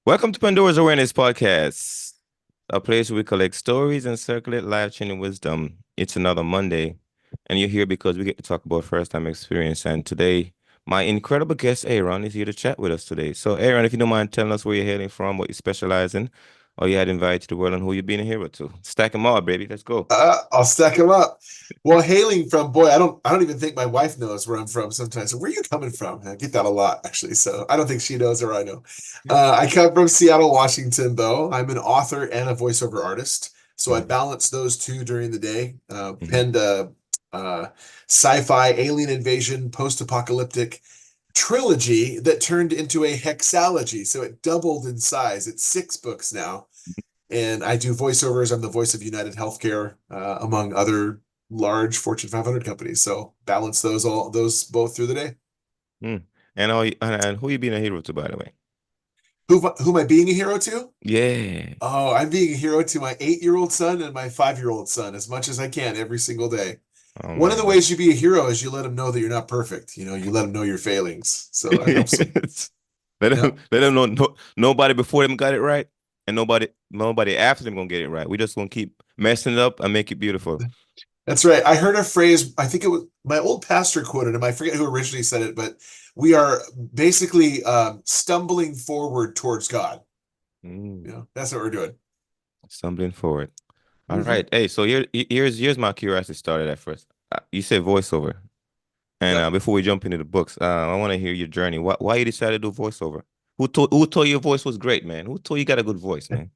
Welcome to Pandora's Awareness Podcast, a place where we collect stories and circulate life-changing wisdom. It's another Monday, and you're here because we get to talk about first-time experience. And today, my incredible guest, Aaron, is here to chat with us today. So, Aaron, if you don't mind telling us where you're hailing from, what you specialize in, or you had invited to the world, and who you've been a hero to. Stack them all, baby. Let's go. I'll stack them up. Well, hailing from boy, I don't even think my wife knows where I'm from sometimes. So where are you coming from? I get that a lot actually. So I don't think she knows or I know. I come from Seattle, Washington, though. I'm an author and a voiceover artist. So I Mhm, balance those two during the day. mhm. Penned a sci-fi alien invasion post-apocalyptic trilogy that turned into a hexalogy. So it doubled in size. It's 6 books now, and I do voiceovers. I'm the voice of United Healthcare, among other large Fortune 500 companies. So balance those both through the day. Mm. And who you being a hero to, by the way? Who am I being a hero to? Yeah. Oh, I'm being a hero to my 8-year-old son and my 5-year-old son as much as I can every single day. Oh One of the man. ways you be a hero is you let them know that you're not perfect. You let them know your failings. So it helps them. Yeah. Let them know nobody before them got it right, and nobody after them gonna get it right. We just gonna keep messing it up and make it beautiful. That's right. I heard a phrase, I think it was my old pastor quoted him. I forget who originally said it, but we are basically stumbling forward towards God. Mm, That's what we're doing. stumbling forward. All Hmm. right. Hey, so here's my curiosity started at first. You said voiceover, and Yep. before we jump into the books, I want to hear your journey. Why you decided to do voiceover? Who told you your voice was great, man? Who told you got a good voice, man?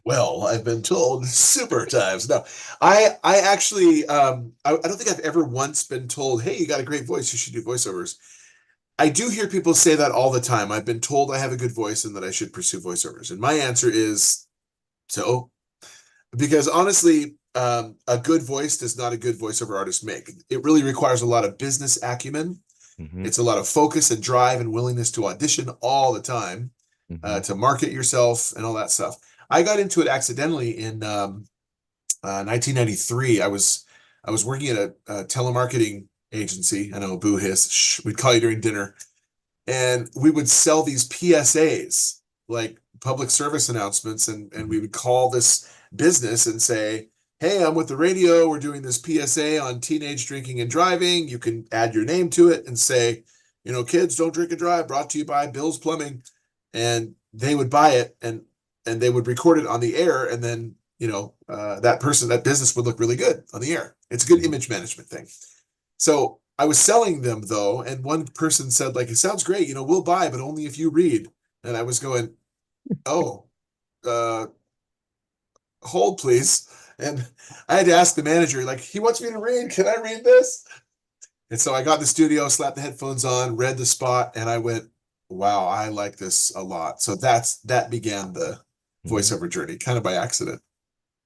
Well, I've been told super times. No, I actually I don't think I've ever once been told, "Hey, you got a great voice. You should do voiceovers." I do hear people say that all the time. I've been told I have a good voice and that I should pursue voiceovers. And my answer is so. Because honestly, a good voice does not a good voiceover artist make. It really requires a lot of business acumen. Mm-hmm. It's a lot of focus and drive and willingness to audition all the time, Mm-hmm. to market yourself and all that stuff. I got into it accidentally in 1993. I was working at a telemarketing agency. I know, boo hiss. Shh, we'd call you during dinner, and we would sell these PSAs, like public service announcements, and we would call this business and say, "Hey, I'm with the radio. We're doing this PSA on teenage drinking and driving. You can add your name to it and say, kids don't drink and drive. Brought to you by Bill's Plumbing." And they would buy it, and they would record it on the air, and then that business would look really good on the air. It's a good Mm-hmm. image management thing. So I was selling them though, and one person said, like, it sounds great, we'll buy, but only if you read. And I was going, oh, uh, hold please. And I had to ask the manager, like, he wants me to read. Can I read this? And so I got in the studio, slapped the headphones on, read the spot, and I went, wow, I like this a lot. So that began the Mm-hmm. voiceover journey, kind of by accident.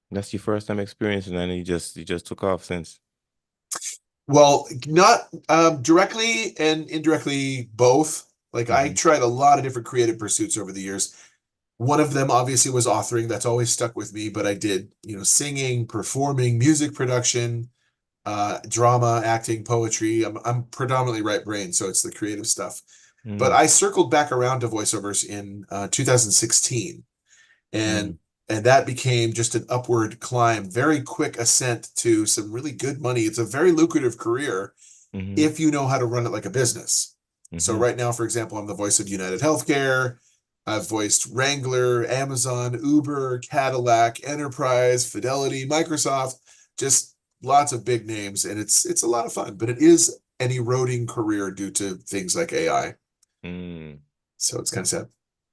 That's your first time experience, and then you just took off since. Well, not directly and indirectly both. Like I Mm-hmm. tried a lot of different creative pursuits over the years. One of them obviously was authoring. That's always stuck with me, but I did, singing, performing, music production, drama, acting, poetry. I'm predominantly right brain, so it's the creative stuff. But Mm-hmm. I circled back around to voiceovers in 2016, and Mm-hmm. and that became just an upward climb, very quick ascent to some really good money. It's a very lucrative career Mm-hmm. if you know how to run it like a business. So Mm-hmm. right now, for example, I'm the voice of United Healthcare. I've voiced Wrangler, Amazon, Uber, Cadillac, Enterprise, Fidelity, Microsoft, just lots of big names, and it's a lot of fun, but it is an eroding career due to things like AI. Mm. So it's kind of sad.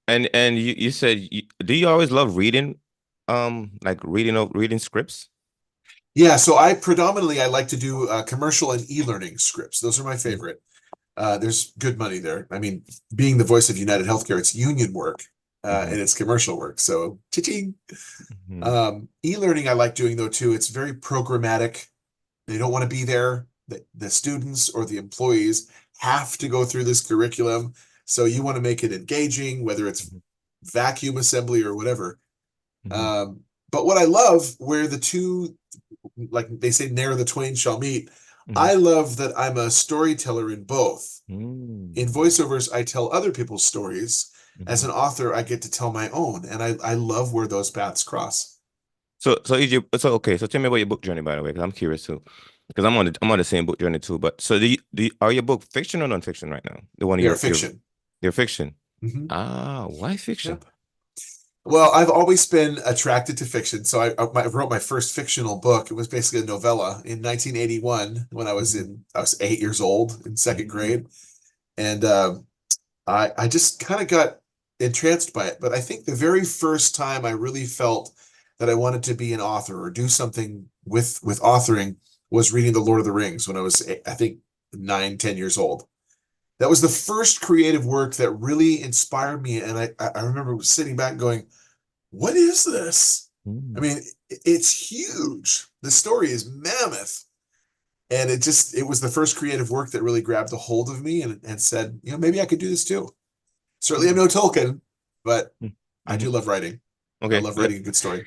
And you said do you always love reading, like reading scripts? Yeah, so I like to do commercial and e-learning scripts. Those are my Mm-hmm. favorite. There's good money there. I mean, being the voice of United Healthcare, it's union work, Mm-hmm. and it's commercial work. So, cha-ching. Mm-hmm. E-learning I like doing though too. It's very programmatic. They don't want to be there. The students or the employees have to go through this curriculum. So you want to make it engaging, whether it's vacuum assembly or whatever. Mm-hmm. Um, but what I love, where the two, like they say, ne'er the twain shall meet, Mm-hmm. I love that I'm a storyteller in both. In Mm-hmm. voiceovers, I tell other people's stories. As Hmm. an author, I get to tell my own, and I love where those paths cross. Okay. So tell me about your book journey, by the way, because I'm curious too. Because I'm on the same book journey too. But so are your book fiction or nonfiction right now? The one They're you're fiction. They're fiction. Hmm. Ah, why fiction? Yep. Well, I've always been attracted to fiction. So I wrote my first fictional book. It was basically a novella in 1981 when Hmm. I was 8 years old in second Hmm. grade, and I just kind of got entranced by it. But I think the very first time I really felt that I wanted to be an author or do something with authoring was reading The Lord of the Rings when I was, I think, 9, 10 years old. That was the first creative work that really inspired me. And I remember sitting back and going, what is this? I Mm. mean, it's huge. The story is mammoth. And it was the first creative work that really grabbed a hold of me and said, maybe I could do this too. Certainly I'm Mm. no Tolkien, but I do Mhm. love writing. I Okay. love writing a good story.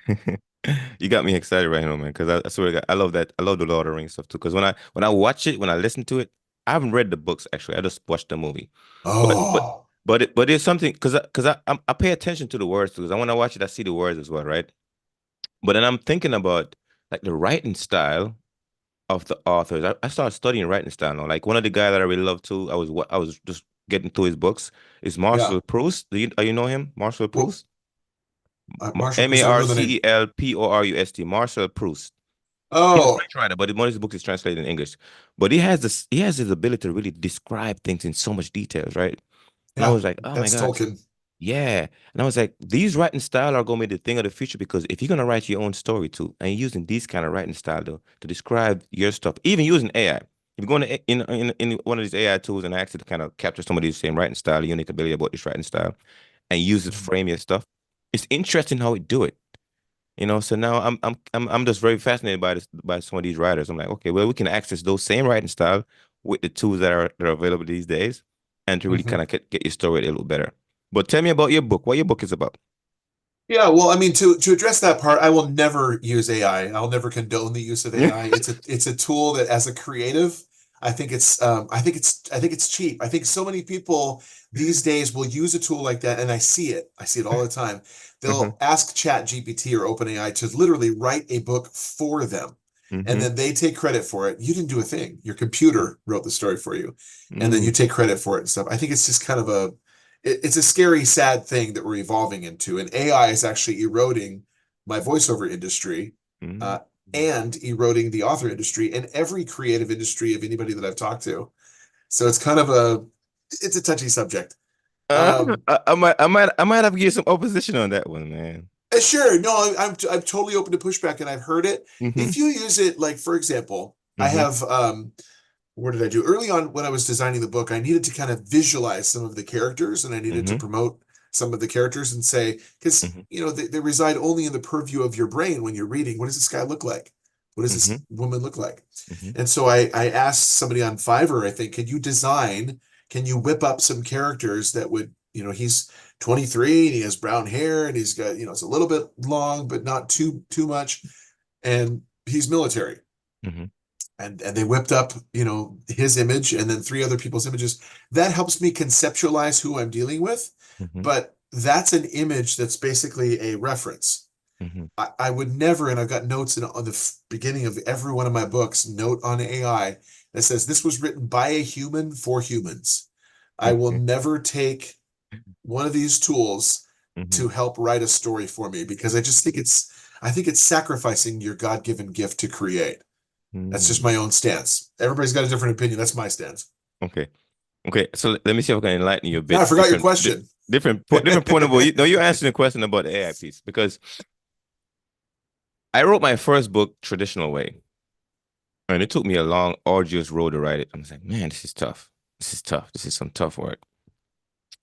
You got me excited right now, man, because I swear to God, I love that. I love the Lord of the Rings stuff too. Because when I watch it, when I listen to it, I haven't read the books actually. I just watched the movie. But but Oh, but it's something I pay attention to the words too. Because when I watch it, I see the words as well, right? But then I'm thinking about like the writing style of the authors. I started studying writing style now. Like one of the guys that I really love too. I was just getting through his books. Is yeah. Marcel Proust? You know him? Marcel Well, Proust? Marshall M A Proust, I don't R know the C name. E L P O R U S T. Marcel Proust. He's a Oh, French writer, but one of his books is translated in English. But he has this ability to really describe things in so much details, right? And I yeah, was like, oh my that's God, Tolkien. yeah. And I was like, these writing style are going to be the thing of the future because if you're going to write your own story too, and you're using these kind of writing style to describe your stuff, even using AI, if you're going to in one of these AI tools and ask it to kind of capture some of these same writing style, unique ability about this writing style, and use it to Mhm. frame your stuff, it's interesting how it do it. So now I'm just very fascinated by this by some of these writers. I'm like, okay, well, we can access those same writing style with the tools that are available these days, and to really kind Mhm. of get your story a little better. But tell me about your book. What your book is about? Yeah, well, I mean, to address that part, I will never use AI. I'll never condone the use of AI. It's a tool that, as a creative, I think it's cheap. I think so many people these days will use a tool like that, and I see it. I see it all the time. Mm-hmm. They'll ask Chat GPT or OpenAI to literally write a book for them, and Mm-hmm. then they take credit for it. You didn't do a thing. Your computer wrote the story for you, and then you Mm. take credit for it and stuff. I think it's just kind of it's a scary, sad thing that we're evolving into. And AI is actually eroding my voiceover industry, Mm. uh, and eroding the author industry and every creative industry of anybody that I've talked to. So it's a touchy subject. Um, I might have to get some opposition on that one, man. Sure, no, I'm totally open to pushback, and I've heard it. Mm-hmm. If you use it, like for example, I Mm-hmm. have what did I do? Early on when I was designing the book, I needed to kind of visualize some of the characters and I needed to Mm-hmm. promote some of the characters and say, because Mm-hmm. they reside only in the purview of your brain when you're reading. What does this guy look like? What does Mm-hmm. this woman look like? Mm-hmm. And so I asked somebody on Fiverr, I think, can you whip up some characters that would, he's 23 and he has brown hair and he's got, it's a little bit long, but not too much. And he's military, Mm-hmm. and they whipped up his image and then three other people's images. That helps me conceptualize who I'm dealing with, Mm-hmm. but that's an image that's basically a reference. Mm-hmm. I would never, and I've got notes on the beginning of every one of my books, note on AI that says this was written by a human for humans. I will Okay. never take one of these tools Mm-hmm. to help write a story for me because I think it's sacrificing your God-given gift to create. That's just Mm. my own stance. Everybody's got a different opinion. That's my stance. Okay. Okay. So let me see if I can enlighten you a Now I bit. forgot your question. Different point of view. You're answering the question about the AI piece because I wrote my first book traditional way, and it took me a long, arduous road to write it. I was like, man, this is tough. This is tough. This is some tough work.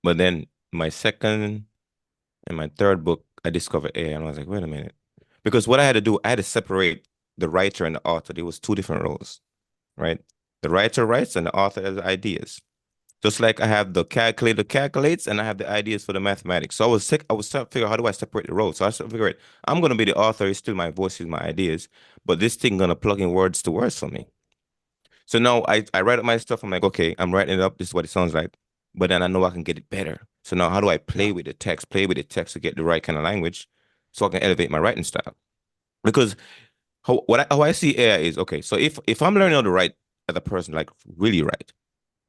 But then my second and my third book, I discovered AI, and I was like, wait a minute, because what I had to do, I had to separate the writer and the author. There was two different roles, right? The writer writes, and the author has ideas. Just like I have the calculator calculates, and I have the ideas for the mathematics. So I was trying to figure out how do I separate the roles. So I started to figure out I'm gonna be the author. It's still my voice, is my ideas, but this thing gonna plug in words to words for me. So now I write up my stuff. I'm like, okay, I'm writing it up. This is what it sounds like. But then I know I can get it better. So now how do I Yeah. play with the text to get the right kind of language so I can elevate my writing style? Because how I see AI is okay. So if I'm learning how to write as a person, like really write,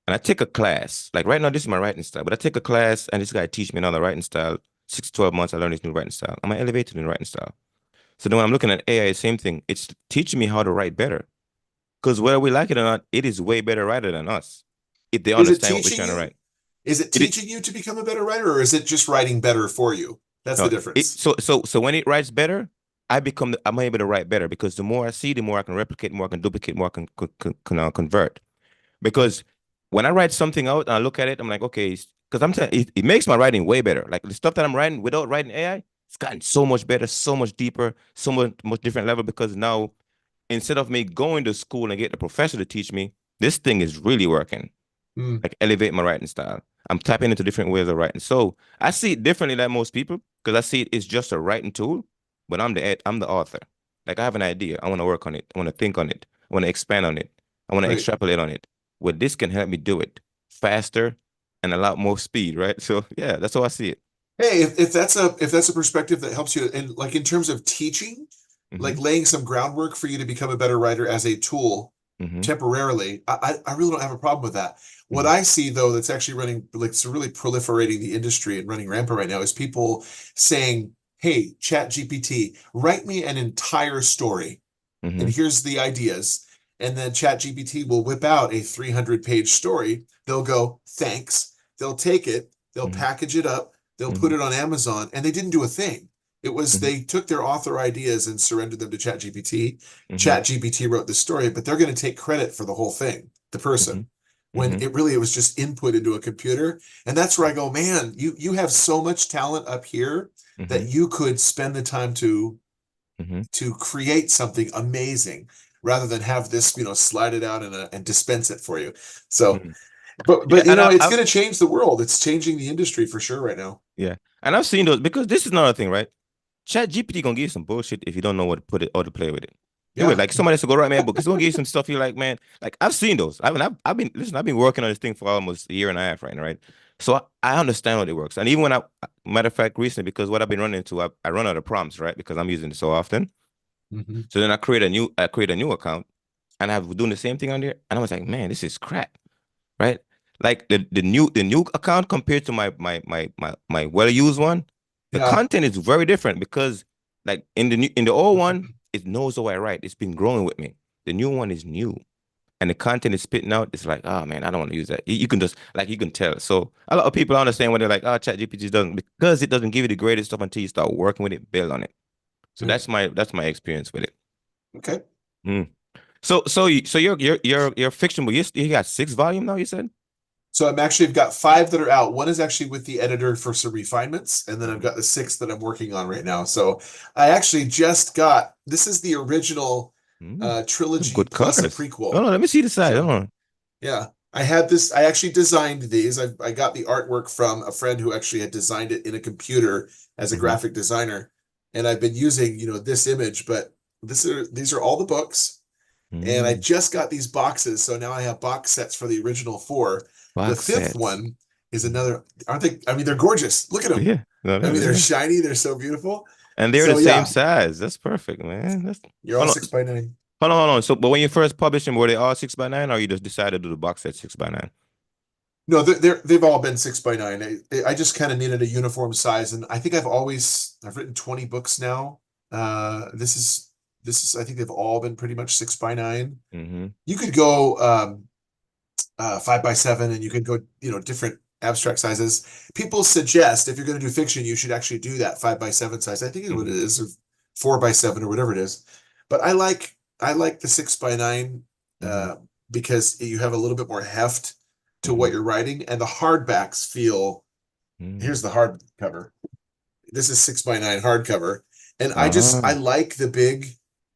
and I take a class, like right now, this is my writing style, but I take a class and this guy teach me another writing style. 6 to 12 months, I learn this new writing style. I'm elevated in writing style. So then when I'm looking at AI, same thing. It's teaching me how to write better. Because whether we like it or not, it is way better writer than us if they Is it understand what we're teaching trying to you? write. Is it It, teaching you to become a better writer, or is it just writing better for you? That's the no, difference. so when it writes better, I'm able to write better because the more I see, the more I can replicate, more I can duplicate, more I convert. Because when I write something out and I look at it, I'm like, okay, because I'm telling it makes my writing way better. Like the stuff that I'm writing without writing AI, it's gotten so much better, so much deeper, so much different level because now instead of me going to school and get the professor to teach me, this thing is really working. Mm, Like elevate my writing style. I'm tapping into different ways of writing. So I see it differently than most people because I see it as just a writing tool, but I'm the author. Like I have an idea. I want to work on it. I want to think on it. I want to expand on it. I want to right. extrapolate on it. Well, this can help me do it faster and a lot more speed, right? So yeah, that's how I see it. Hey, if that's a perspective that helps you, and like in terms of teaching, Mm-hmm. like laying some groundwork for you to become a better writer as a tool Mm-hmm. temporarily, I really don't have a problem with that. What Mm-hmm. I see though that's actually running, like, it's really proliferating the industry and running rampant right now is people saying, "Hey, Chat GPT, write me an entire story, and Mm-hmm. here's the ideas." And then Chat GPT will whip out a 300-page story. They'll go, "Thanks." They'll take it, they'll Mm-hmm. package it up, they'll put Mm-hmm. it on Amazon, and they didn't do a thing. It was Mm-hmm. they took their author ideas and surrendered them to ChatGPT. Mm-hmm. ChatGPT wrote the story, but they're going to take credit for the whole thing, the Mm-hmm. person. When Mm-hmm. it was just input into a computer. And that's where I go, man, you have so much talent up here Mm-hmm. that you could spend the time Mm-hmm. to create something amazing rather than have this, slide it out and dispense it for you. So, Mm-hmm. but Yeah, and it's I've going to change the world. It's changing the industry for sure right now. yeah, and I've seen those because this is another thing, right? Chat GPT gonna give you some bullshit if you don't know what to put it or to play with it. He would Yeah. like somebody has to go write me a book. He's gonna give you some stuff you're like, man. Like I've seen those. I've been listen. I've been working on this thing for almost a year and a half right now, right? So I understand how it works. And even when matter of fact, recently because what I've been running into, I run out of prompts, right? Because I'm using it so often. Hmm. So then I create a new account, and I have doing the same thing on there. And I was like, man, this is crap, right? Like the new account compared to my well used one, the Yeah. content is very different because like in the old one, it knows how I write. It's been growing with me. The new one is new. And the content is spitting out. It's like, oh man, I don't want to use that. You can just like you can tell. So a lot of people understand when they're like, oh, ChatGPT doesn't because it doesn't give you the greatest stuff until you start working with it, build on it. So Right. that's my experience with it. Okay. Mm. So your fiction book, you got 6 volume now, you said? So I've got five that are out. One is actually with the editor for some refinements, and then I've Mhm. got the sixth that I'm working on right now. So I actually just got this is the original Mm. trilogy Good plus a colors. Oh prequel. no, let me see the side. So Hold on. yeah, I had this. I actually designed these. I got the artwork from a friend who actually had designed it in a computer as a Hmm. graphic designer, and I've been using, this image. But these are all the books, and I Mm. just got these boxes, so now I have box sets for the original four. The Box fifth sets. one is Mhm. another. Aren't they? I mean, they're gorgeous. Look at them. Yeah. No, I mean, they're yeah. shiny. They're so beautiful. And they're the So same yeah, size. That's perfect, man. That's you're all hold on. 6 by 9. Hold on. So, but when you first published them, were they all 6 by 9, or you just decided to do the box set 6 by 9? No, they've all been 6 by 9. I just kind of needed a uniform size, and I think I've written 20 books now. This is I think they've all been pretty much 6 by 9. Mm-hmm. You could go 5 by 7, and you could go different abstract sizes. People suggest if you're going to do fiction, you should actually do that 5 by 7 size. I think is what Mm-hmm. it is, or 4 by 7 or whatever it is. But I like the 6 by 9 Mm-hmm. uh, because you have a little bit more heft to Mm-hmm. what you're writing, and the hardbacks feel. Mm-hmm. Here's the hardcover. This is 6 by 9 hardcover, and I Ah. like the big,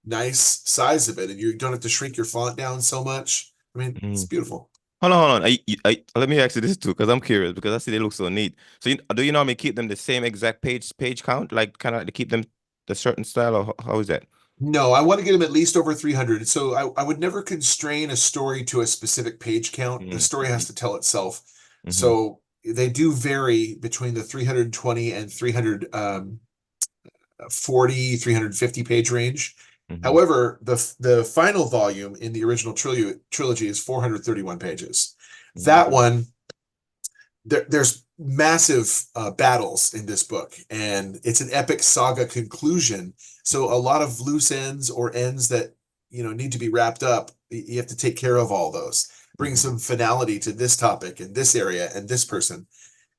nice size of it, and you don't have to shrink your font down so much. I mean, it's Mm. beautiful. Hold on. Let me ask you this too, because I'm curious because I see they look so neat. So do you normally keep them the same exact page count, like kind of to keep them the certain style, or how is that? No, I want to get them at least over 300. So I would never constrain a story to a specific page count. The story Mm-hmm. has to tell itself. Mm-hmm. So they do vary between the 320 and 340, 350 page range. Mm-hmm. However, the final volume in the original trilogy is 431 pages. That Mm-hmm. one, there's massive battles in this book, and it's an epic saga conclusion. So a lot of loose ends or ends that need to be wrapped up. You have to take care of all those, bring Mm-hmm. some finality to this topic and this area and this person.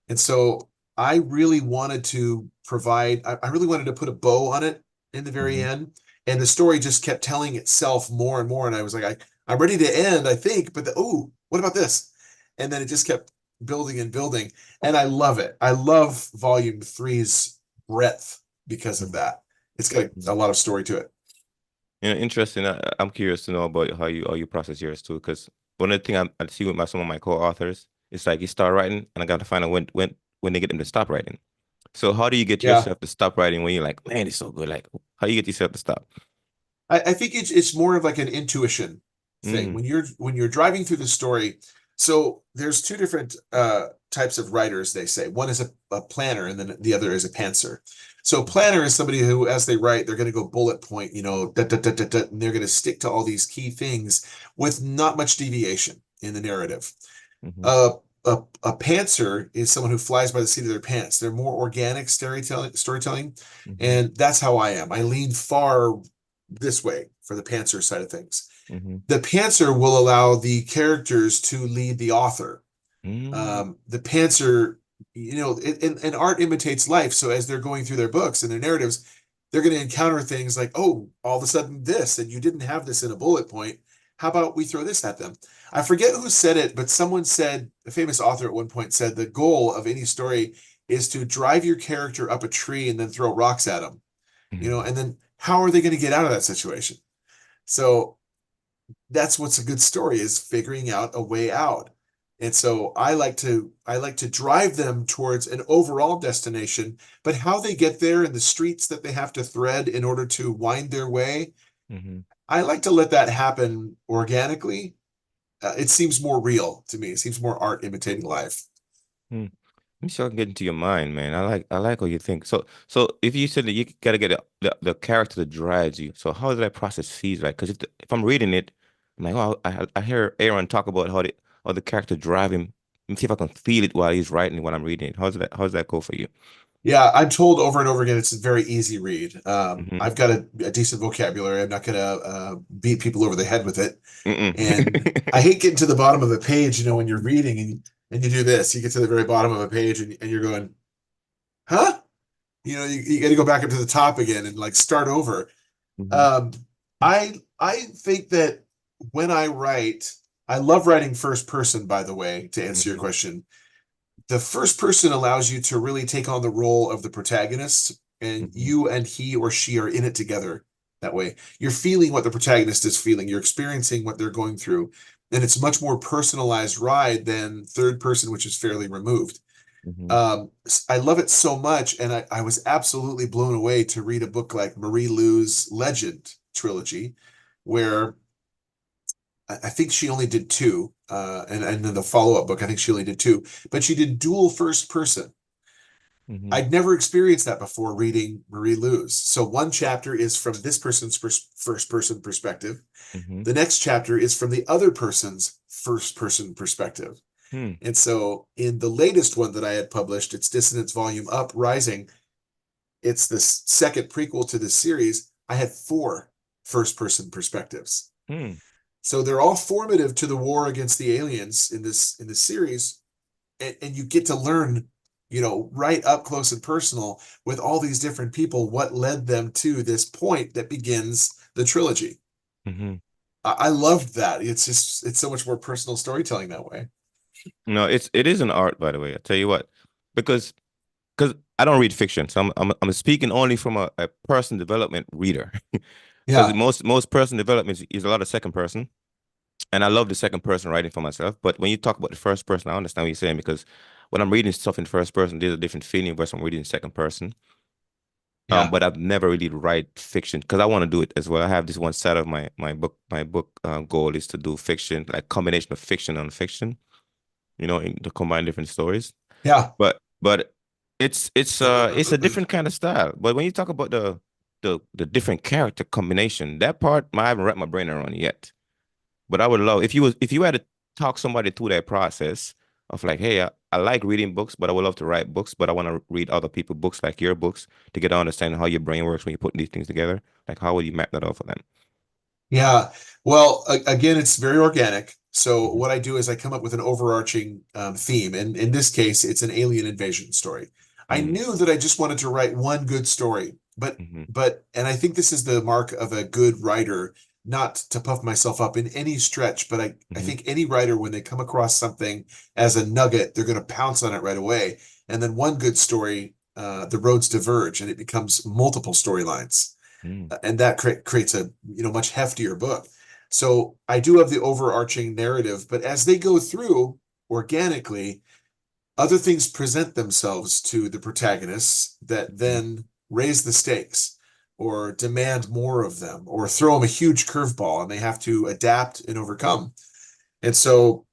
And so I really wanted to provide, I really wanted to put a bow on it in the very Mm-hmm. end. And the story just kept telling itself more and more. And I was like, I'm ready to end, I think, but oh, what about this? And then it just kept building and building. And I love it. I love volume three's breadth because of that. It's got a lot of story to it. Interesting. I'm curious to know about how you process yours too, because one of the things I see with some of my co-authors, it's like you start writing, and I got to find out when they get them to stop writing. So how do you get Yeah. yourself to stop writing when you're like, man, it's so good? Like, how do you get yourself to stop? I think it's more of like an intuition thing Mm, when you're driving through the story. So there's two different types of writers, they say. One is a planner, and then the other is a pantser. So planner is somebody who, as they write, they're going to go bullet point, da, da, da, da, da, and they're going to stick to all these key things with not much deviation in the narrative. mm-hmm, Uh, a pantser is someone who flies by the seat of their pants. They're more organic storytelling, mm-hmm, and that's how I am. I lean far this way for the pantser side of things. mm-hmm, The pantser will allow the characters to lead the author. mm, The pantser, and art imitates life. So as they're going through their books and their narratives, they're going to encounter things like, oh, all of a sudden this, and you didn't have this in a bullet point. How about we throw this at them? I forget who said it, but someone said, a famous author at one point said, the goal of any story is to drive your character up a tree and then throw rocks at them, mm, and then how are they going to get out of that situation? So that's what's a good story, is figuring out a way out. And so I like to drive them towards an overall destination, but how they get there and the streets that they have to thread in order to wind their way, mm-hmm. I like to let that happen organically. It seems more real to me. It seems more art imitating life. Hmm. Let me see if I can get into your mind, man. I like how you think. So if you said that you gotta get the character that drives you, so how does that process feels like? Because if I'm reading it, I'm like, oh, I hear Aaron talk about how the character drive him. Let me see if I can feel it while he's writing when I'm reading it. How's that go for you? Yeah, I'm told over and over again it's a very easy read. Mm-hmm. I've got a decent vocabulary. I'm not going to beat people over the head with it. And I Mm-mm. hate getting to the bottom of a page, when you're reading and you do this, you get to the very bottom of a page and you're going, huh? You got to go back up to the top again and like start over. Mm-hmm. Um, I think that when I write, I love writing first person, by the way, to answer your Mm-hmm. question. The first person allows you to really take on the role of the protagonist, and Mm-hmm. you and he or she are in it together that way. You're feeling what the protagonist is feeling, you're experiencing what they're going through, and it's much more personalized ride than third person, which is fairly removed. Mm-hmm. I love it so much, and I was absolutely blown away to read a book like Marie Lu's Legend trilogy, where I think she only did two, and then the follow-up book, I think she only did two, but she did dual first person. Mm-hmm. I'd never experienced that before reading Marie Lu's. So one chapter is from this person's first person perspective. Mm-hmm. The next chapter is from the other person's first person perspective. Hmm. And so in the latest one that I had published, it's Dissonance Volume Uprising. It's the second prequel to this series. I had four first person perspectives. Hmm. So they're all formative to the war against the aliens in this series, and you get to learn, right up close and personal with all these different people what led them to this point that begins the trilogy. Mm-hmm. I loved that. It's so much more personal storytelling that way. No, it is an art, by the way. I tell you what, because because I don't read fiction, so I'm speaking only from a person development reader. Because Yeah, most person development is a lot of second person, and I love the second person writing for myself. But when you talk about the first person, I understand what you're saying because when I'm reading stuff in first person, there's a different feeling versus when I'm reading in second person. yeah, But I've never really write fiction because I want to do it as well. I have this one side of my book goal is to do fiction, like combination of fiction and fiction, to combine different stories. Yeah. But it's a different kind of style. But when you talk about the different character combination, that part I haven't wrapped my brain around yet. But I would love if you had to talk somebody through that process of like, hey, I like reading books, but I would love to write books, but I want to read other people's books like your books to get to understand how your brain works when you put these things together. Like, how would you map that out for them? Yeah. Well, again, it's very organic. So Hmm. what I do is I come up with an overarching theme, and in this case, it's an alien invasion story. I Mm, knew that I just wanted to write one good story, hmm. and I think this is the mark of a good writer, not to puff myself up in any stretch, but I Hmm. think any writer, when they come across something as a nugget, they're going to pounce on it right away. And then one good story, the roads diverge, and it becomes multiple storylines, Mm, and that creates a much heftier book. So I do have the overarching narrative, but as they go through organically, other things present themselves to the protagonists that mm, then raise the stakes or demand more of them or throw them a huge curveball and they have to adapt and overcome. And so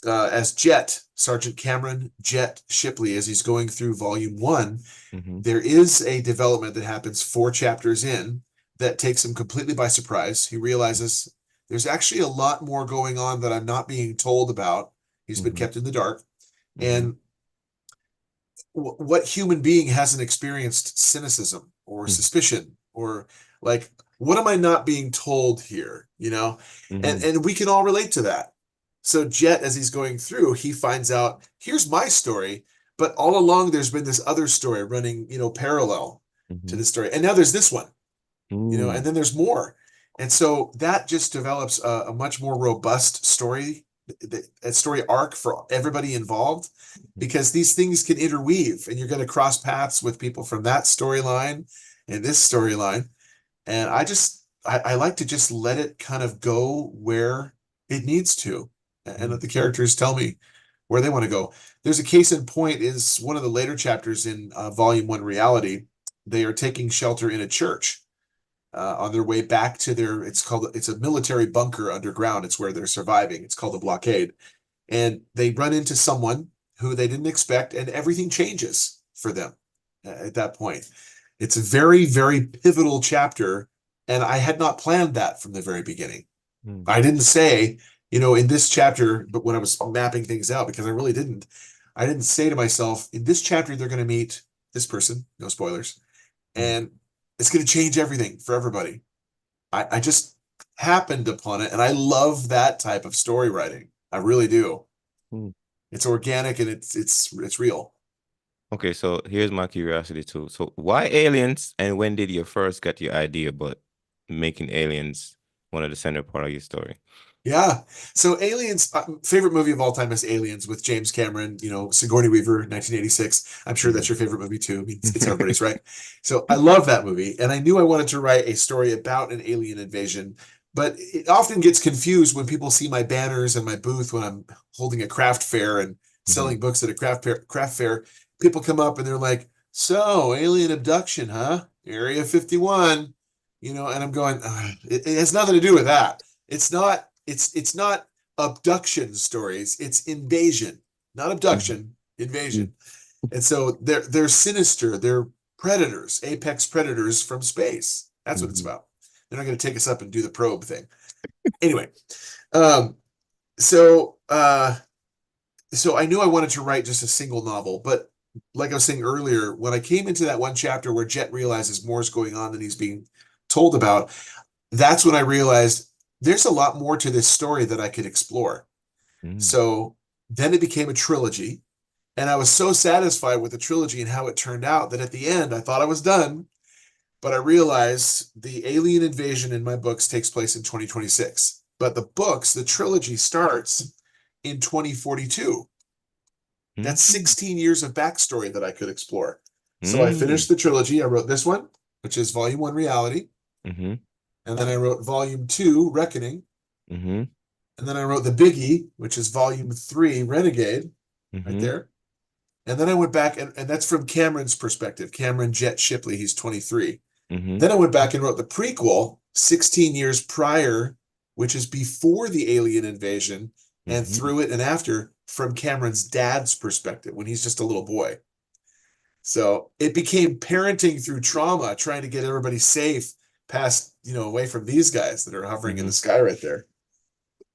as Jet, Sergeant Cameron Jet Shipley, as he's going through volume one, hmm. there is a development that happens 4 chapters in that takes him completely by surprise. He realizes there's actually a lot more going on that I'm not being told about. He's been Hmm. kept in the dark. Hmm. And what human being hasn't experienced cynicism or Hmm. suspicion or like, what am I not being told here? And Hmm. and we can all relate to that. So Jet, as he's going through, he finds out, here's my story, but all along there's been this other story running, parallel to Hmm. this story. And now there's this one, and Mm, then there's more. And so that just develops a much more robust story, a story arc for everybody involved, mhm, because these things can interweave and you're going to cross paths with people from that storyline and this storyline. And I like to just let it kind of go where it needs to and mm, let the characters tell me where they want to go. There's a case in point is one of the later chapters in volume one reality. They are taking shelter in a church on their way back to it's a military bunker underground. It's where they're surviving. It's called a blockade. And they run into someone who they didn't expect, and everything changes for them at that point. It's a very, very pivotal chapter, and I had not planned that from the very beginning. mm, I didn't say, in this chapter, but when I was mapping things out, because I didn't say to myself, in this chapter, they're going to meet this person, no spoilers, mm, and it's going to change everything for everybody. I just happened upon it, and I love that type of story writing. I really do. mm. It's organic and it's real. Okay, so here's my curiosity too. So why aliens and when did you first get your idea about making aliens one of the center part of your story? Yeah. So Aliens, favorite movie of all time is Aliens with James Cameron, Sigourney Weaver, 1986. I'm sure that's Mhm. your favorite movie too. I mean, it's everybody's, right? So I love that movie. And I knew I wanted to write a story about an alien invasion, but it often gets confused when people see my banners and my booth when I'm holding a craft fair and Mhm. selling books at a craft fair. People come up and they're like, so alien abduction, huh? Area 51, and I'm going, it has nothing to do with that. It's not abduction stories. It's invasion, not Mhm. abduction, invasion. And so they're sinister. They're predators, apex predators from space. That's what it's Mhm. about. They're not going to take us up and do the probe thing. Anyway, um, so so I knew I wanted to write just a single novel, but like I was saying earlier, when I came into that one chapter where Jet realizes more is going on than he's being told about, that's when I realized there's a lot more to this story that I could explore. Mm. So then it became a trilogy. And I was so satisfied with the trilogy and how it turned out that at the end I thought I was done. But I realized the alien invasion in my books takes place in 2026. But the trilogy starts in 2042. That's Mm. 16 years of backstory that I could explore. So I Mm. finished the trilogy. I wrote this one, which is volume one reality. Mhm. And then I wrote volume two, Reckoning. Mhm. And then I wrote the biggie, which is volume three, Renegade, right Mhm. there. And then I went back, and that's from Cameron's perspective. Cameron Jet Shipley, he's 23. Mhm. Then I went back and wrote the prequel 16 years prior, which is before the alien invasion. and Hmm. through it and after from Cameron's dad's perspective when he's just a little boy. So it became parenting through trauma, trying to get everybody safe past, away from these guys that are hovering in the Hmm. sky right there.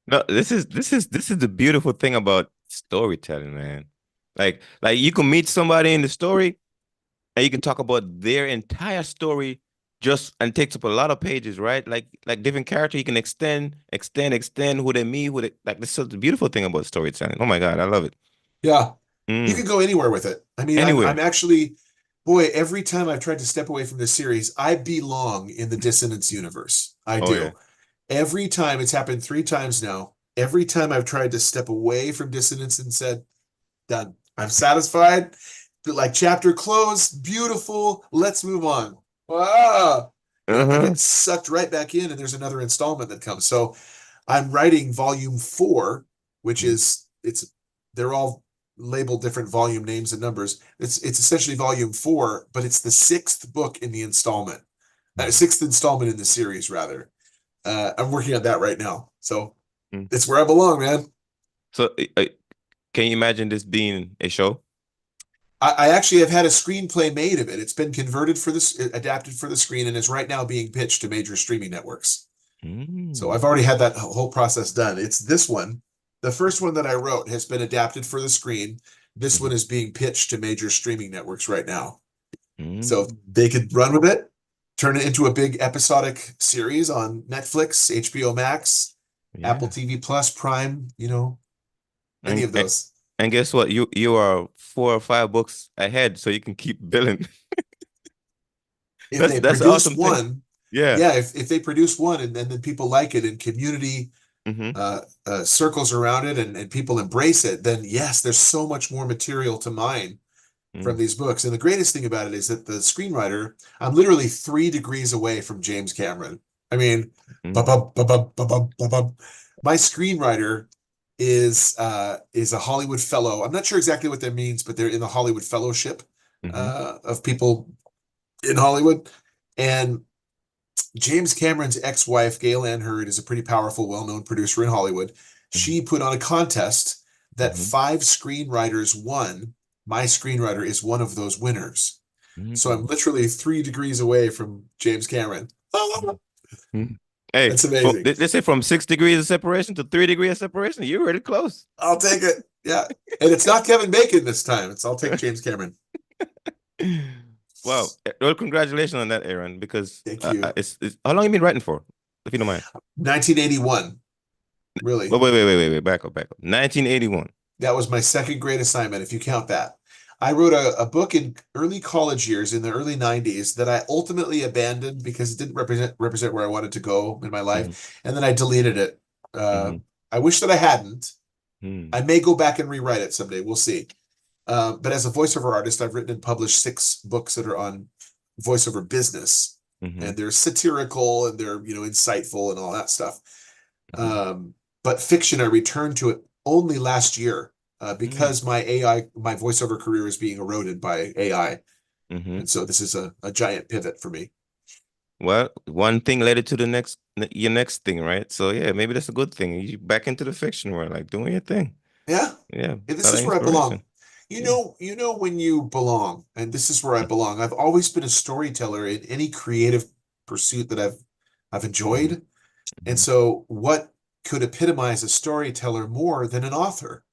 No, this is the beautiful thing about storytelling, man. Like you can meet somebody in the story and you can talk about their entire story just and takes up a lot of pages, right? Like different character, you can extend who they meet, who they like. This is the beautiful thing about storytelling. Oh my God, I love it. Yeah, you Mm, could go anywhere with it. I mean, I'm anywhere. actually, boy, every time I've tried to step away from this series, I belong in the Dissonance universe. I Oh yeah. do. Every time it's happened 3 times now. Every time I've tried to step away from Dissonance and said, done. I'm satisfied. Like chapter closed, beautiful. Let's move on. Ah, I Uh-huh. get sucked right back in, and there's another installment that comes. So I'm writing volume 4, which Mm, is they're all labeled different volume names and numbers. It's essentially volume 4, but it's the sixth book in the installment, mm, sixth installment in the series rather. I'm working on that right now, so mm. it's where I belong, man. So, can you imagine this being a show? I actually have had a screenplay made of it. It's been converted for this, adapted for the screen, and is right now being pitched to major streaming networks. So Mm, I've already had that whole process done. It's this one. The first one that I wrote has been adapted for the screen. This one mhm, is being pitched to major streaming networks right now. So mm. they could run with it, turn it into a big episodic series on Netflix, HBO Max, Apple Yeah. TV Plus, Prime, any And, of and those. and guess what? You are 4 or 5 books ahead, so you can keep billing. If That's they that's the produce awesome thing. one, Yeah. yeah, if they produce one and then people like it and community Hmm. circles around it and people embrace it, then yes, there's so much more material to mine from Mm, these books. And the greatest thing about it is that the screenwriter, I'm literally 3 degrees away from James Cameron. I mean, mm, ba-bum, ba-bum, ba-bum, ba-bum. My screenwriter is a Hollywood fellow. I'm not sure exactly what that means, but they're in the Hollywood Fellowship hmm, of people in Hollywood. And James Cameron's ex-wife, Gail Ann Hurd, is a pretty powerful, well-known producer in Hollywood. hmm, She put on a contest that hmm, 5 screenwriters won. My screenwriter is one of those winners. So I'm mm, literally 3 degrees away from James Cameron. Ah, mm. Hey, that's amazing. they say from 6 degrees of separation to 3 degrees of separation. You're really close. I'll take it. Yeah. And it's not Kevin Bacon this time. I'll take James Cameron. Wow. Well, congratulations on that, Aaron, because Thank you. it's how long you been writing for, if you don't mind? 1981. Wait, Really. wait, wait, wait, wait, wait. Back up, back up. 1981. That was my second grade assignment, if you count that. I wrote a book in early college years in the early 90s that I ultimately abandoned because it didn't represent where I wanted to go in my Mm-hmm, life. And then I deleted it. Uh, mm-hmm, I wish that I hadn't. mm-hmm, I may go back and rewrite it someday. We'll see. But as a voiceover artist, I've written and published 6 books that are on voiceover business. mm-hmm, And they're satirical and they're, insightful and all that stuff. mm-hmm, Um, but fiction, I returned to it only last year mm-hmm, because my voiceover career is being eroded by AI. mm-hmm. And so this is a giant pivot for me. Well, one thing led it to the next, your next thing, right? So yeah, maybe that's a good thing. You back into the fiction world, like doing your thing. Yeah, Yeah, and a this lot of is where I belong. inspiration. Yeah. When you belong, and this is where I belong. I've always been a storyteller in any creative pursuit that I've Mm-hmm, enjoyed. And mm-hmm, so what could epitomize a storyteller more than an author?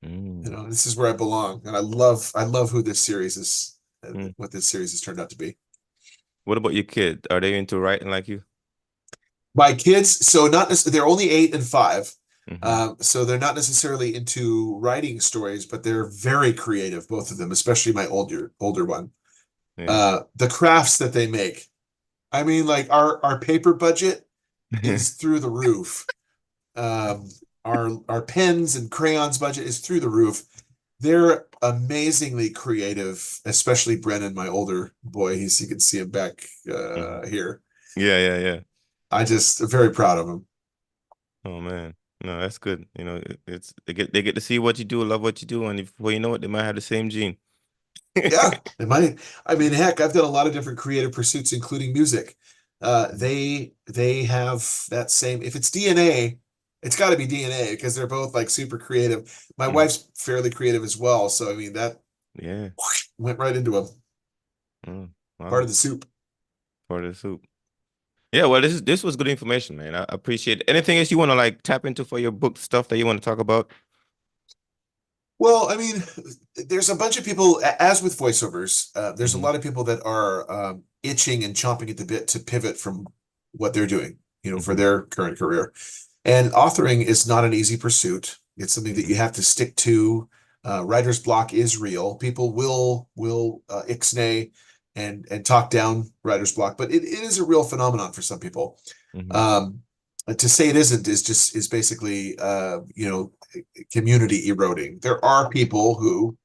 mm-hmm, This is where I belong. And I love who this series is, mm-hmm. what this series has turned out to be. What about your kid? Are they into writing like you? My kids, so not they're only 8 and 5. Mm-hmm. So they're not necessarily into writing stories, but they're very creative, both of them, especially my older one. Yeah. The crafts that they make. I mean, like our paper budget is through the roof. Um, our pens and crayons budget is through the roof. They're amazingly creative, especially Brennan, my older boy. You can see him back Mhm. here. Yeah, yeah, yeah. I just am very proud of him. Oh man. No, that's good. It's they get to see what you do, love what you do, and before you know it, they might have the same gene. Yeah, I mean, heck, I've done a lot of different creative pursuits, including music. They have that same. If it's DNA. It's got to be DNA because they're both like super creative. My Mm, wife's fairly creative as well, so I mean that yeah. went right into a Mm, part of wow. the soup. For the soup. Yeah, well, this was good information, man. I appreciate it. Anything else you want to like tap into for your book stuff that you want to talk about? Well, I mean, there's a bunch of people, as with voiceovers, there's a Hmm. lot of people that are itching and chomping at the bit to pivot from what they're doing, for Hmm. their current career. And authoring is not an easy pursuit. It's something that Hmm. you have to stick to. Writer's block is real. People will ixnay and talk down writer's block, but it is a real phenomenon for some people. Hmm. Um, to say it isn't is basically community eroding. There are people who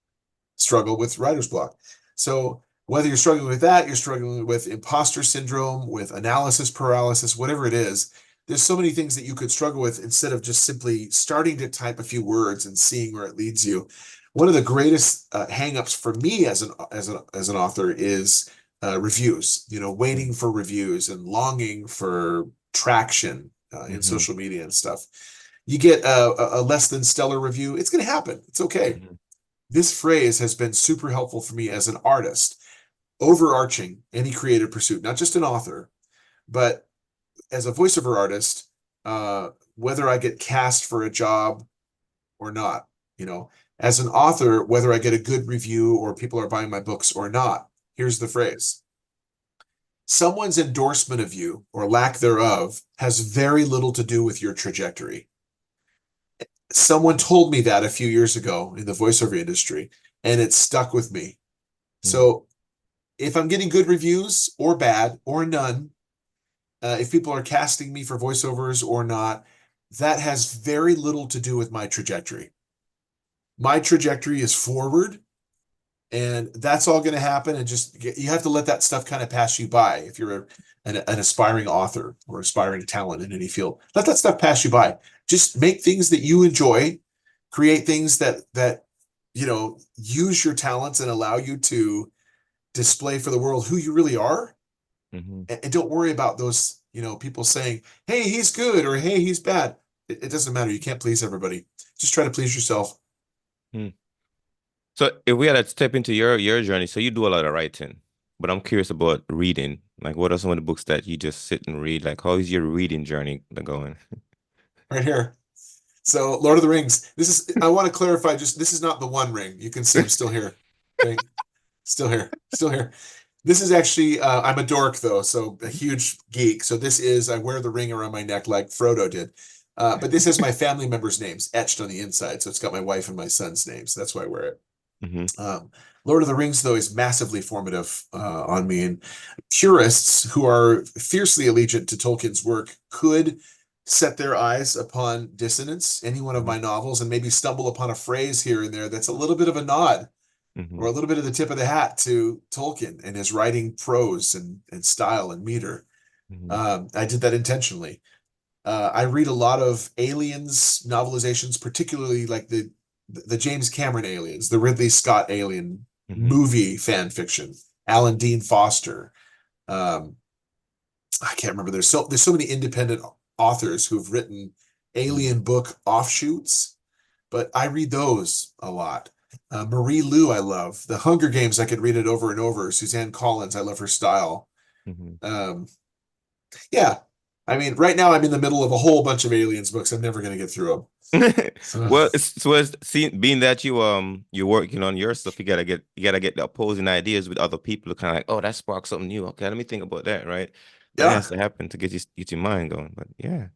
struggle with writer's block. So whether you're struggling with that, you're struggling with imposter syndrome, with analysis paralysis, whatever it is, there's so many things that you could struggle with instead of just simply starting to type a few words and seeing where it leads you. One of the greatest hangups for me as an author is reviews. Waiting for reviews and longing for traction in Hmm. social media and stuff. You get a less than stellar review, it's going to happen. It's okay. Hmm. This phrase has been super helpful for me as an artist, overarching any creative pursuit, not just an author, but as a voiceover artist, whether I get cast for a job or not, you know, as an author, whether I get a good review or people are buying my books or not. Here's the phrase: someone's endorsement of you or lack thereof has very little to do with your trajectory. Someone told me that a few years ago in the voiceover industry, and it stuck with me. Hmm. So if I'm getting good reviews or bad or none, if people are casting me for voiceovers or not, that has very little to do with my trajectory. My trajectory is forward, and that's all going to happen. And just you have to let that stuff kind of pass you by if you're an aspiring author or aspiring talent in any field. Let that stuff pass you by. Just make things that you enjoy, create things that use your talents and allow you to display for the world who you really are, Hmm. and don't worry about those people saying, hey, he's good, or hey, he's bad. It doesn't matter. You can't please everybody. Just try to please yourself. Hmm. So if we had to step into your journey, so you do a lot of writing, but I'm curious about reading. Like, what are some of the books that you just sit and read? Like, how is your reading journey going? Right here. So Lord of the Rings, this is, I want to clarify, just this is not the One Ring. You can see I'm still here. Okay, still here, still here. This is actually, I'm a dork though, so a huge geek. So this is, I wear the ring around my neck like Frodo did. But this has my family members' names etched on the inside. So it's got my wife and my son's names. That's why I wear it. Hmm. Um, Lord of the Rings, though, is massively formative on me. And purists who are fiercely allegiant to Tolkien's work could set their eyes upon dissonance, any one of Hmm. my novels, and maybe stumble upon a phrase here and there that's a little bit of a nod or Hmm. a little bit of the tip of the hat to Tolkien and his writing prose and style and meter. Hmm. I did that intentionally. I read a lot of aliens novelizations, particularly like the James Cameron aliens, the Ridley Scott alien Hmm. movie fan fiction, Alan Dean Foster. Um, I can't remember. There's so many independent authors who've written Hmm. alien book offshoots, but I read those a lot. Marie Lu, I love. The Hunger Games, I could read it over and over. Suzanne Collins, I love her style. Hmm. Um, yeah, I mean, right now I'm in the middle of a whole bunch of aliens books. I'm never going to get through them. So, Well, being that you're working on your stuff, you gotta get the opposing ideas with other people to kind of like, oh, that sparks something new. Okay, let me think about that, right? That yeah, has to happen to get your mind going. But yeah.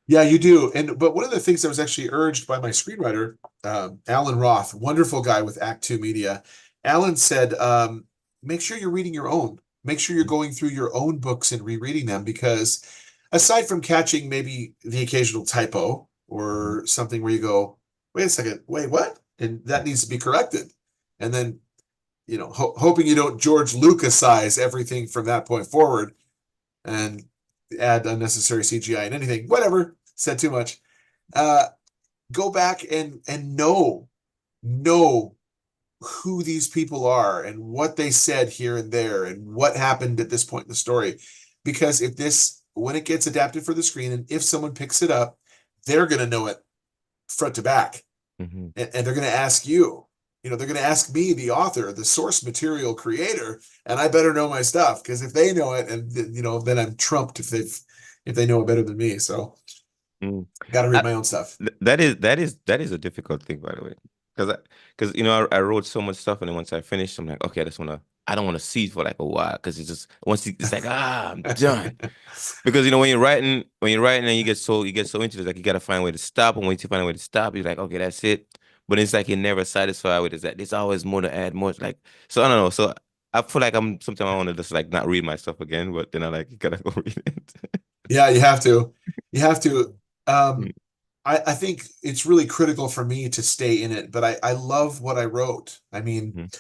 yeah, you do. But one of the things that was actually urged by my screenwriter, Alan Roth, wonderful guy with Act Two Media. Alan said, make sure you're reading your own. Make sure you're going through your own books and rereading them because aside from catching maybe the occasional typo Mhm. or something where you go, wait a second, wait, what? And that needs to be corrected. And then, hoping you don't George Lucas-size everything from that point forward and add unnecessary CGI and anything, whatever, said too much. Uh, Go back and know who these people are and what they said here and there and what happened at this point in the story. Because if this, when it gets adapted for the screen, and if someone picks it up, they're going to know it front to back. Mm-hmm. And they're going to ask you, they're going to ask me, the author, the source material creator, and I better know my stuff, because if they know it, and then I'm trumped if they know it better than me. So Mm. got to read I, my own stuff. that is a difficult thing, by the way, because I wrote so much stuff, and then once I finished, I'm like, okay, I don't want to see it for like a while, because it's like, I'm done. Because when you're writing and you get so into it, like you gotta find a way to stop, and once you find a way to stop, you're like, okay, that's it. But it's like you're never satisfied with it. That there's always more to add, more like, so I don't know. So I feel like sometimes I want to just like not read my stuff again, but then I like you gotta go read it. Yeah, you have to. You have to. I think it's really critical for me to stay in it, but I love what I wrote. I mean, Mhm,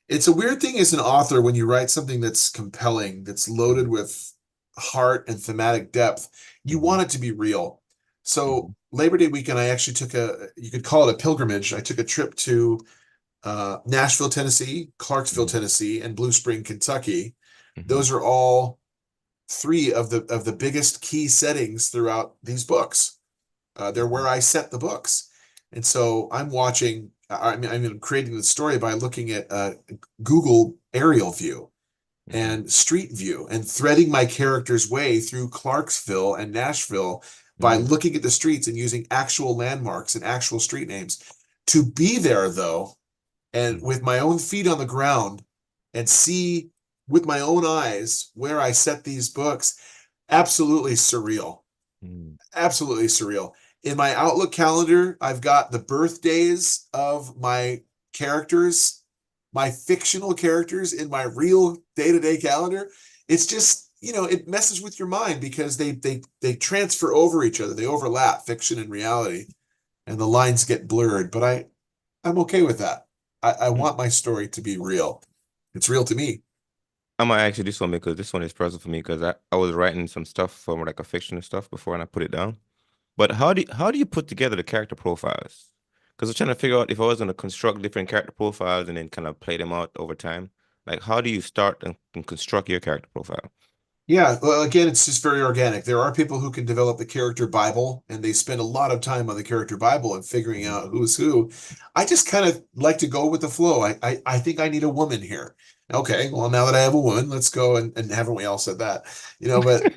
it's a weird thing as an author when you write something that's compelling, that's loaded mhm, with heart and thematic depth. You mhm, want it to be real. So mhm, Labor Day weekend, I actually you could call it a pilgrimage. I took a trip to Nashville, Tennessee, Clarksville, mhm, Tennessee, and Blue Spring, Kentucky. mhm, Those are all three of the biggest key settings throughout these books. They're mhm, where I set the books. And so I'm watching, I'm creating the story by looking at Google aerial view mhm, and street view and threading my character's way through Clarksville and Nashville by mhm, looking at the streets and using actual landmarks and actual street names. To be there, though, and mhm, with my own feet on the ground and see with my own eyes where I set these books, absolutely surreal. mhm, Absolutely surreal. In my Outlook calendar, I've got the birthdays of my characters, my fictional characters in my real day-to-day calendar. It's just, it messes with your mind because they transfer over each other. They overlap, fiction and reality, and the lines get blurred. But I'm okay with that. I mhm. want my story to be real. It's real to me. I might actually do this one because this one is personal for me because I was writing some stuff from like a fictional stuff before and I put it down. But how do you put together the character profiles? Because I'm trying to figure out if I was going to construct different character profiles and then kind of play them out over time. Like, how do you start and construct your character profile? Yeah, well, again, it's just very organic. There are people who can develop the character Bible, and they spend a lot of time on the character Bible and figuring Hmm. out who's who. I just kind of like to go with the flow. I think I need a woman here. Okay, well, now that I have a woman, let's go and haven't we all said that? But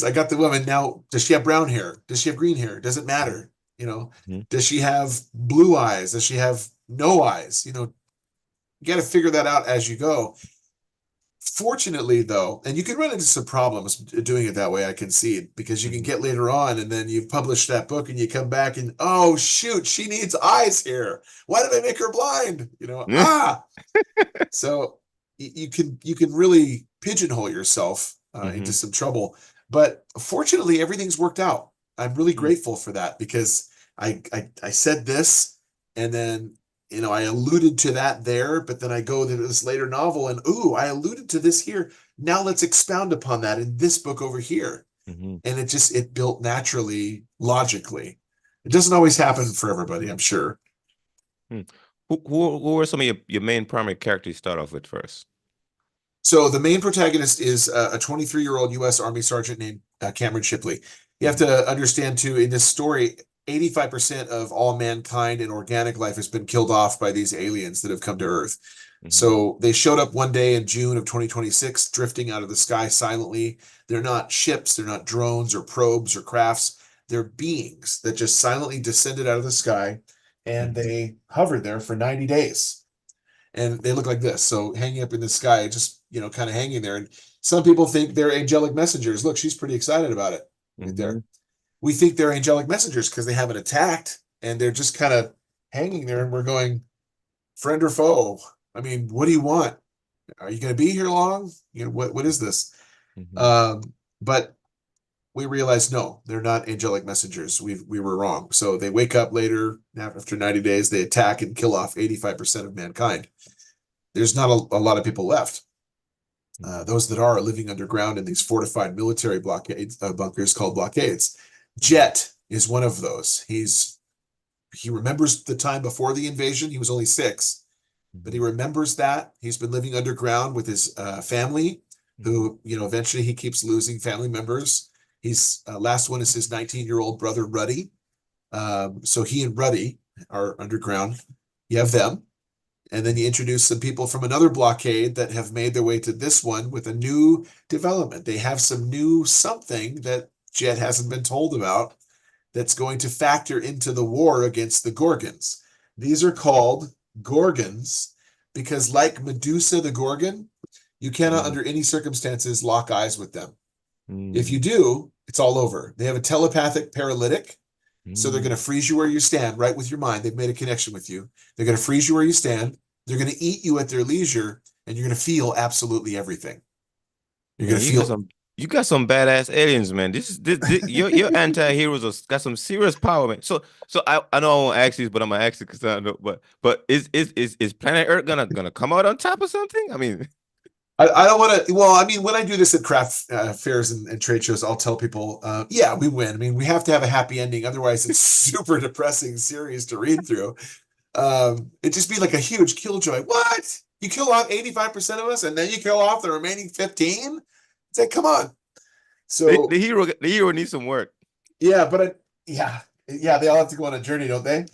I got the woman. Now, does she have brown hair? Does she have green hair? Does it matter? Hmm. Does she have blue eyes? Does she have no eyes? You got to figure that out as you go. Fortunately, though, and you can run into some problems doing it that way, I concede, because you can Hmm. get later on and then you've published that book and you come back and, oh, shoot, she needs eyes here. Why did I make her blind? So you can really pigeonhole yourself into Hmm. some trouble. But fortunately, everything's worked out. I'm really Hmm. grateful for that because I said this, and then I alluded to that there, but then I go to this later novel and ooh, I alluded to this here. Now let's expound upon that in this book over here. Hmm. And it built naturally, logically. It doesn't always happen for everybody, I'm sure. Hmm. Who are some of your main primary characters you start off with first? So the main protagonist is a 23-year-old U.S. Army sergeant named Cameron Shipley. You have Hmm. to understand too, in this story, 85% of all mankind and organic life has been killed off by these aliens that have come to Earth. Hmm. So they showed up one day in June of 2026, drifting out of the sky silently. They're not ships, they're not drones or probes or crafts. They're beings that just silently descended out of the sky, and Hmm. they hovered there for 90 days, and they look like this. So hanging up in the sky, just kind of hanging there. And some people think they're angelic messengers. Look, she's pretty excited about it right there. Hmm. We think they're angelic messengers because they haven't attacked and they're just kind of hanging there. And we're going, friend or foe? I mean, what do you want? Are you going to be here long? What is this? Hmm. But we realized no, they're not angelic messengers. We were wrong. So they wake up later after 90 days. They attack and kill off 85% of mankind. There's not a lot of people left. Those that are living underground in these fortified military blockades bunkers called blockades. Hmm. Jet is one of those. He remembers the time before the invasion. He was only 6, but he Hmm. remembers that he's been living underground with his family, Hmm. who eventually he keeps losing family members. He's last one is his 19-year-old brother Ruddy. So he and Ruddy are underground. You have them. And then you introduce some people from another blockade that have made their way to this one with a new development. They have some new something that Jet hasn't been told about that's going to factor into the war against the Gorgons. These are called Gorgons because, like Medusa the Gorgon, you cannot, Mm, under any circumstances, lock eyes with them. If you mm, do, it's all over. They have a telepathic paralytic, so they're mm. going to freeze you where you stand, right with your mind. They've made a connection with you. They're going to freeze you where you stand. They're going to eat you at their leisure, and you're going to feel absolutely everything. You're going Man, to feel. you got some badass aliens, man. This your anti-heroes got some serious power, man. So I know I won't ask you, but I'm gonna ask you because I don't know. But is planet Earth gonna come out on top of something? I mean, I don't want to. Well, I mean, when I do this at craft fairs and trade shows, I'll tell people, yeah, we win. I mean, we have to have a happy ending. Otherwise, it's super depressing series to read through. It'd just be like a huge killjoy. What? You kill off 85% of us and then you kill off the remaining 15? It's like, come on. So the hero needs some work. yeah, but yeah, they all have to go on a journey, don't they?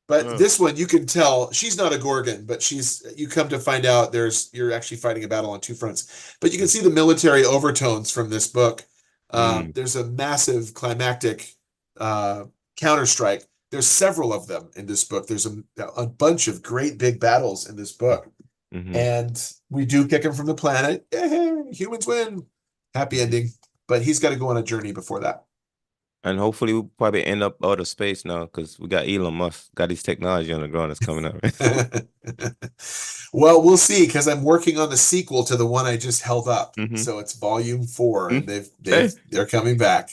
But Uh, this one, you can tell she's not a Gorgon, but you come to find out you're actually fighting a battle on two fronts. But you can see the military overtones from this book. mm, There's a massive climactic uh, counterstrike. There's several of them in this book. There's a bunch of great big battles in this book. mm-hmm, And we do kick him from the planet. Yay, humans win. Happy mm-hmm. ending. But he's got to go on a journey before that. And hopefully we'll probably end up out of space now because we got Elon Musk, got this technology on the ground that's coming up. Well, we'll see because I'm working on the sequel to the one I just held up. hmm So it's volume 4, and Hey, they're coming back.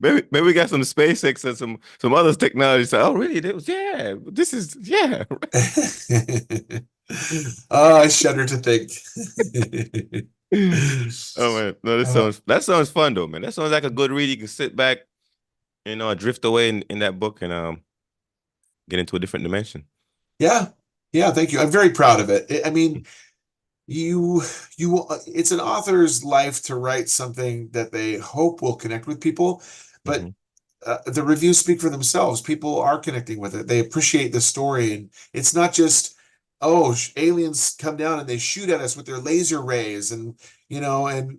maybe we got some SpaceX and some other technology. So, oh, really? Yeah, this is yeah. Oh, I shudder to think. Oh man, no, Uh, that sounds fun though, man. That sounds like a good read. You can sit back, drift away in that book and get into a different dimension. yeah, yeah, thank you. I'm very proud of it. I mean, you it's an author's life to write something that they hope will connect with people, but Hmm. the reviews speak for themselves. People are connecting with it. They appreciate the story, and it's not just, oh, aliens come down and they shoot at us with their laser rays, and and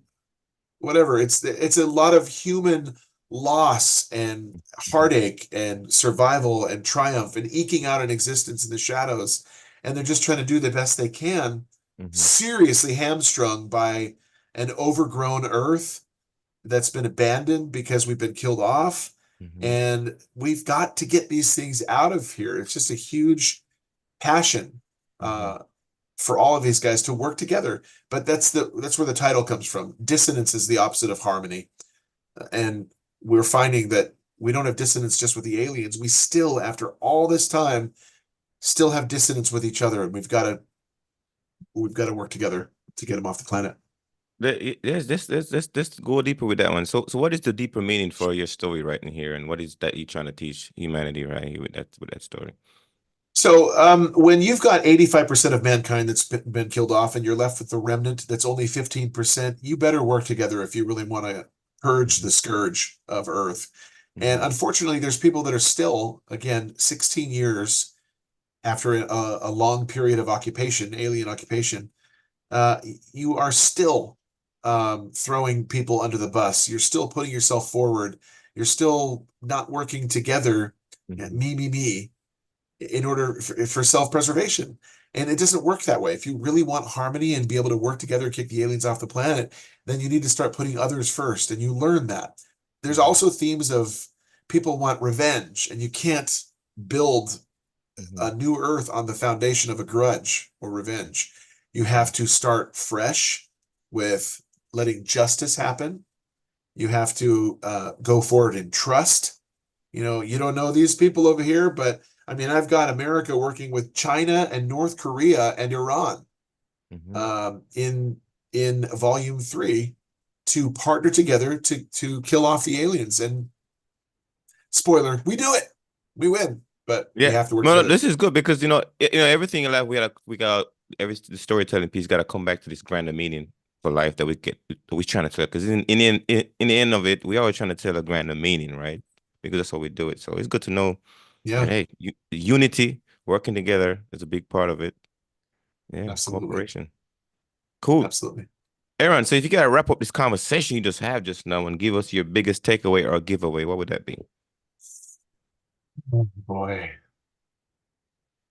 whatever. It's a lot of human loss and heartache and survival and triumph and eking out an existence in the shadows. And they're just trying to do the best they can, Hmm. seriously hamstrung by an overgrown Earth that's been abandoned because we've been killed off. Hmm. And we've got to get these things out of here. It's just a huge passion Hmm. uh, for all of these guys to work together. But that's where the title comes from. Dissonance is the opposite of harmony, and we're finding that we don't have dissonance just with the aliens. We still, after all this time, still have dissonance with each other, and we've got to work together to get them off the planet. Let's go deeper with that one. So what is the deeper meaning for your story right in here, and what is that you trying to teach humanity right here with that story? So, when you've got 85% of mankind that's been killed off and you're left with the remnant that's only 15%, you better work together if you really want to purge Hmm. the scourge of Earth. And Hmm. unfortunately, there's people that are still, again, 16 years after a long period of occupation, alien occupation, uh, you are still throwing people under the bus. You're still putting yourself forward. You're still not working together, Hmm. me, in order for self-preservation. And it doesn't work that way. If you really want harmony and be able to work together and kick the aliens off the planet, then you need to start putting others first. And you learn that. There's Hmm. also themes of people want revenge, and you can't build Hmm. a new earth on the foundation of a grudge or revenge. You have to start fresh with letting justice happen. You have to go forward in trust. You don't know these people over here, but I mean, I've got America working with China and North Korea and Iran Hmm. in volume 3 to partner together to kill off the aliens. And spoiler, we do it. We win, but we Yeah, have to work no, together. this is good because everything in life we got the storytelling piece got to come back to this grander meaning. for life that we're trying to tell. Because in the end of it, we always trying to tell a grander meaning, right? Because that's how we do it. So it's good to know that Yeah, hey, unity, working together is a big part of it. Yeah, absolutely. cooperation. Cool. Absolutely. Aaron, so if you gotta wrap up this conversation you just have just now and give us your biggest takeaway or giveaway, what would that be? Oh, boy.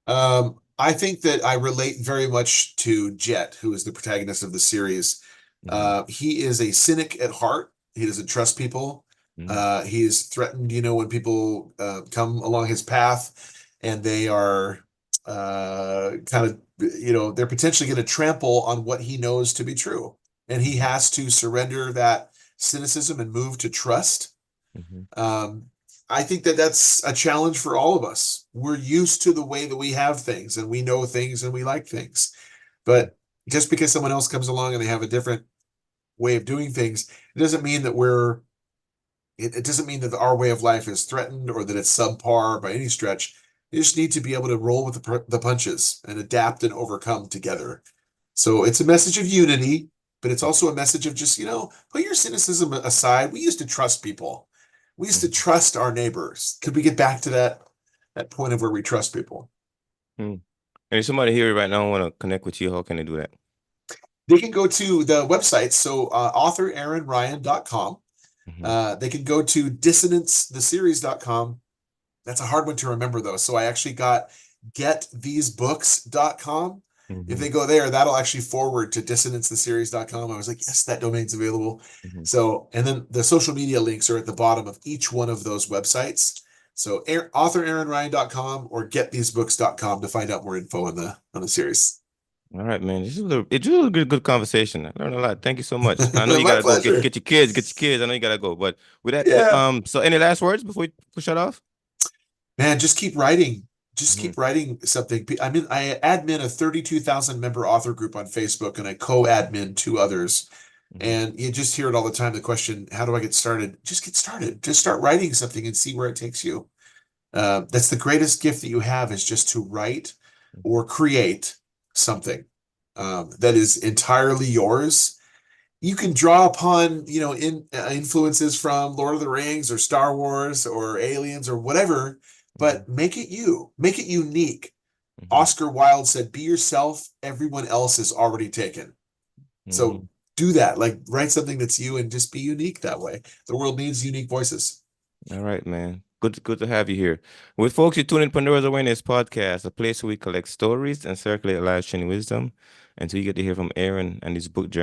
I think that I relate very much to Jet, who is the protagonist of the series. Hmm. He is a cynic at heart. He doesn't trust people. He is threatened, when people come along his path and they are kind of, they're potentially going to trample on what he knows to be true. And he has to surrender that cynicism and move to trust. Hmm. Um, I think that that's a challenge for all of us. We're used to the way that we have things and we know things and we like things. But just because someone else comes along and they have a different way of doing things, it doesn't mean that it doesn't mean that our way of life is threatened or that it's subpar by any stretch. You just need to be able to roll with the punches and adapt and overcome together. So it's a message of unity, but it's also a message of just, put your cynicism aside. We used to trust people. We used to Hmm. trust our neighbors. Could we get back to that point of where we trust people? Hmm. And if somebody here right now want to connect with you, how can they do that? They can go to the website, so authoraaronryan.com. Hmm. They can go to dissonancetheseries.com. That's a hard one to remember though. So I actually got getthesebooks.com. If Hmm. they go there, that'll actually forward to dissonancetheseries.com. I was like, yes, that domain's available. Hmm. So, and then the social media links are at the bottom of each one of those websites. So authoraaronryan.com or getthesebooks.com to find out more info on the series. All right, man. It's just a good conversation. I learned a lot. Thank you so much. I know you My gotta go pleasure. get your kids. I know you gotta go. But with that, Yeah. so any last words before we push that off? Man, just keep writing. Just Hmm. keep writing something. I admin a 32,000 member author group on Facebook and I co-admin two others. Hmm. And you just hear it all the time. The question, how do I get started? Just get started. Just start writing something and see where it takes you. That's the greatest gift that you have is just to write or create something that is entirely yours. You can draw upon, influences from Lord of the Rings or Star Wars or Aliens or whatever, Hmm. but make it you, make it unique. Hmm. Oscar Wilde said, "Be yourself. Everyone else is already taken." So Hmm. do that. Like write something that's you and just be unique that way. The world needs unique voices. All right, man. Good to have you here. With folks, you tune in Pandora's Awareness Podcast, a place where we collect stories and circulate life changing wisdom. And so you get to hear from Aaron and his book journey.